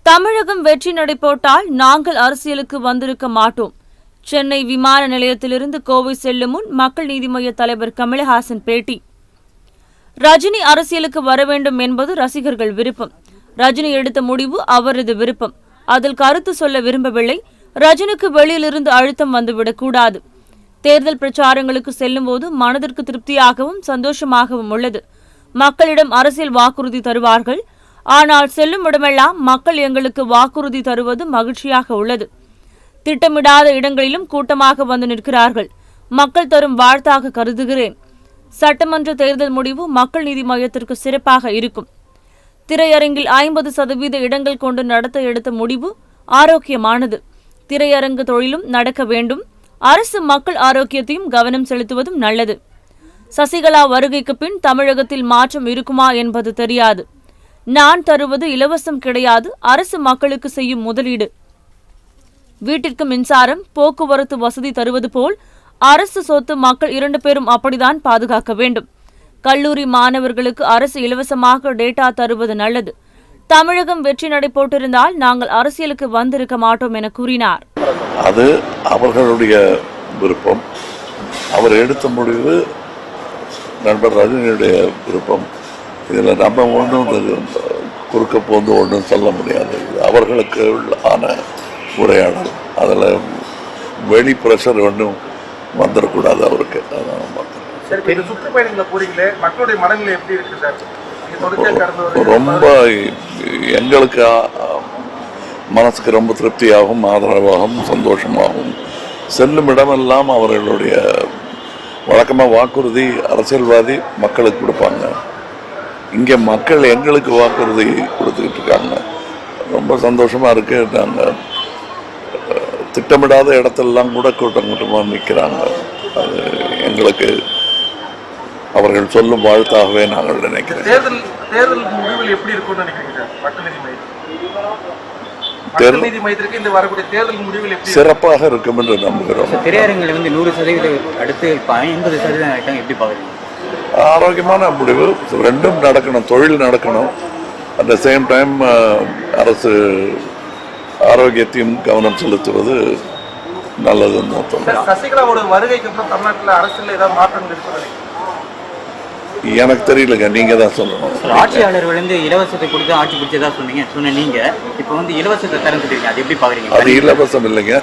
தமிழகம் வெற்றி நடை போட்டால் நாங்கள் அரசியலுக்கு வந்திருக்க மாட்டோம். சென்னை விமான நிலையத்திலிருந்து கோவை செல்லும் முன் மக்கள் நீதி மய்ய தலைவர் கமலஹாசன் பேட்டி. ரஜினி அரசியலுக்கு வர வேண்டும் என்பது ரசிகர்கள் விருப்பம். ரஜினி எடுத்த முடிவு அவரது விருப்பம். அதில் கருத்து சொல்ல விரும்பவில்லை. ரஜினிக்கு வெளியிலிருந்து அழுத்தம் வந்துவிடக்கூடாது. தேர்தல் பிரச்சாரங்களுக்கு செல்லும் போது மனதிற்கு திருப்தியாகவும் சந்தோஷமாகவும் உள்ளது. மக்களிடம் அரசியல் வாக்குறுதி தருவார்கள். ஆனால் செல்லும் இடமெல்லாம் மக்கள் எங்களுக்கு வாக்குறுதி தருவது மகிழ்ச்சியாக உள்ளது. திட்டமிடாத இடங்களிலும் கூட்டமாக வந்து நிற்கிறார்கள். மக்கள் தரும் வாழ்த்தாக கருதுகிறேன். சட்டமன்ற தேர்தல் முடிவு மக்கள் நீதி மய்யத்திற்கு சிறப்பாக இருக்கும். திரையரங்கில் 50% இடங்கள் கொண்டு நடத்த எடுத்த முடிவு ஆரோக்கியமானது. திரையரங்கு தொழிலும் நடக்க வேண்டும். அரசு மக்கள் ஆரோக்கியத்தையும் கவனம் செலுத்துவதும் நல்லது. சசிகலா வருகைக்கு பின் தமிழகத்தில் மாற்றம் இருக்குமா என்பது தெரியாது. நான் தருவது இலவசம் கிடையாது. அரசு மக்களுக்கு செய்யும் முதலீடு. வீட்டிற்கு மின்சாரம், போக்குவரத்து வசதி தருவது போல் அரசு சொத்து மக்கள் 2 பேரும் அப்படித்தான் பாதுகாக்க வேண்டும். கல்லூரி மாணவர்களுக்கு அரசு இலவசமாக டேட்டா தருவது நல்லது. தமிழகம் வெற்றி நடை போட்டிருந்தால் நாங்கள் அரசியலுக்கு வந்திருக்க மாட்டோம் என கூறினார். அது அவர்களுடைய விருப்பம். அவர் எடுத்த முடிவு நண்பர் ரஜினியுடைய விருப்பம். இதில் நம்ம ஒன்றும் குறுக்க போந்து ஒன்றும் சொல்ல முடியாது. அவர்களுக்கு ஆன உரையாடல். அதில் வெளி பிரஷர் ஒன்றும் வந்துடக்கூடாது அவருக்கு. ரொம்ப எங்களுக்கு மனசுக்கு ரொம்ப திருப்தியாகவும் ஆதரவாகவும் சந்தோஷமாகவும் செல்லும் இடமெல்லாம் அவர்களுடைய வழக்கமாக வாக்குறுதி அரசியல்வாதி மக்களுக்கு கொடுப்பாங்க. இங்கே மக்கள் எங்களுக்கு வாக்குறுதி கொடுத்துக்கிட்டு இருக்காங்க. ரொம்ப சந்தோஷமாக இருக்கு. நாங்கள் திட்டமிடாத இடத்தெல்லாம் கூட கூட்டமாக நிற்கிறாங்க. அது எங்களுக்கு அவர்கள் சொல்லும் வாழ்த்தாகவே நாங்கள் நினைக்கிறேன். தேர்தல் முடிவில் எப்படி இருக்கும்னு நினைக்கிறீங்க? சிறப்பாக இருக்கும் என்று நம்புகிறோம். திரையரங்கில் 100% அடுத்து 50% எப்படி பாக்குறீங்க? ஆரோக்கியமான முடிவு. ரெண்டும் நடக்கணும். தொழில் நடக்கணும். அட் த சேம் டைம் அரசு ஆரோக்கியத்தையும் கவனம் செலுத்துவது நல்லதுன்னு தோணுது. சசிகலாவோட வருகைக்கு அப்புறம் தமிழ்நாட்டில் அரசியல் ஏதாவது மாற்றம் இருக்கிறது எனக்கு தெரியலங்க. நீங்க தான் சொல்லணும். ஆட்சியாளர்கள் இலவசத்தை கொடுத்து ஆட்சி பிடிச்சதா சொன்ன நீங்க இப்போ இலவசத்தை தரம் சொல்றீங்க. அது எப்படி பாக்குறீங்க? அது இலவசம் இல்லைங்க.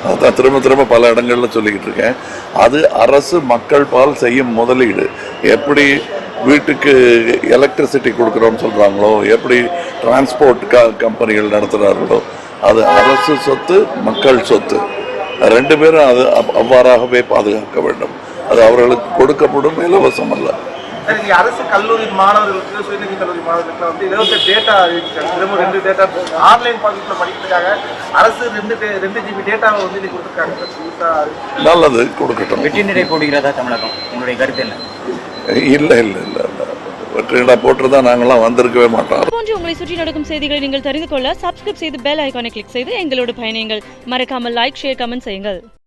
அதான் திரும்ப பல இடங்கள்ல சொல்லிக்கிட்டு இருக்கேன். அது அரசு மக்கள் பால் செய்யும் முதலீடு. எப்படி வீட்டுக்கு எலக்ட்ரிசிட்டி கொடுக்குறோன்னு சொல்றாங்களோ, எப்படி டிரான்ஸ்போர்ட் கம்பெனிகள் நடத்துகிறார்களோ, அது அரசு சொத்து, மக்கள் சொத்து. 2 பேரும் அது அவ்வாறாகவே பாதுகாக்க வேண்டும். அது அவர்களுக்கு கொடுக்கப்படும் இலவசம் அல்ல. அரசு கல்லூரி மாணவர்களுக்கு, சுயநிதி கல்லூரி மாணவர்களுக்கு இலவச டேட்டா அறிவிச்சிருக்காங்க. திரும்ப 2 டேட்டா ஆன்லைன் பாக்கெட்டில் படிக்கிறதுக்காக அரசு 2 GB டேட்டாவை கொடுத்துருக்காங்க. நல்லது, கொடுக்கட்டும். வெற்றி நடை போடுகிறதா தமிழகம்? உங்களுடைய கருத்து என்ன? இல்லை வெற்றி நடை போட்டுதான் நாங்களாம் வந்திருக்கவே மாட்டோம். போன்று உங்களை சுற்றி நடக்கும் செய்திகளை நீங்கள் தெரிந்து கொள்ள சப்ஸ்கிரைப் செய்து பெல் ஐகானை கிளிக் செய்து எங்களோடு பயணியுங்கள். மறக்காமல் லைக், ஷேர், கமெண்ட் செய்யுங்கள்.